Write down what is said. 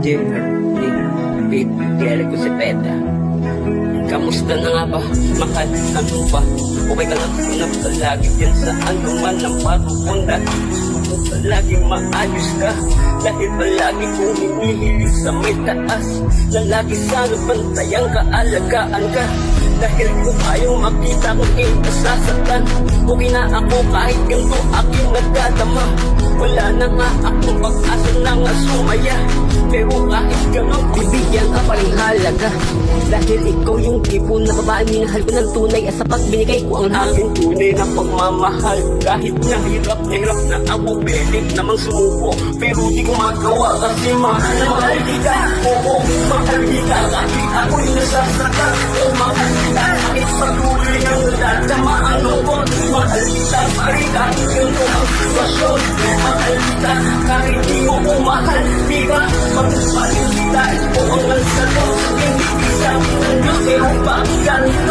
Jerry ko si Peta. Kamusta na nga ba? Mahal, ano ba? Okay ka lang na palagi dyan sa anuman ng parupunta. Laging maayos ka dahil palagi kong hinihilig sa may taas na lagi sana bantayang kaalagaan ka. Dahil kung ayaw makita kung nasasaktan, okay na ako kahit ganito aking nagdadama. Wala na nga akong pag-asa na nga sumaya, pero kahit gano'n bibigyan ka pa rin halaga. Dahil ikaw yung tipo na babae minahal ko ng tunay at sapat binigay ko ang aking tunay na pagmamahal. Kahit na hirap na ako pilit namang sumuko, pero di ko magawa kasi mahal kita. Oo, mahal kita kahit ako'y nasasaktan. Oo, mahal kita kahit patuloy ang nadadama ang lungkot. Mahal kita kahit kahit ganito ang sitwasyon. Mahal kita kahit di mo ko mahal. Di ba magpapalit kita ito ang nagsagot. Hindi sabi ng Diyos pero bakit ganito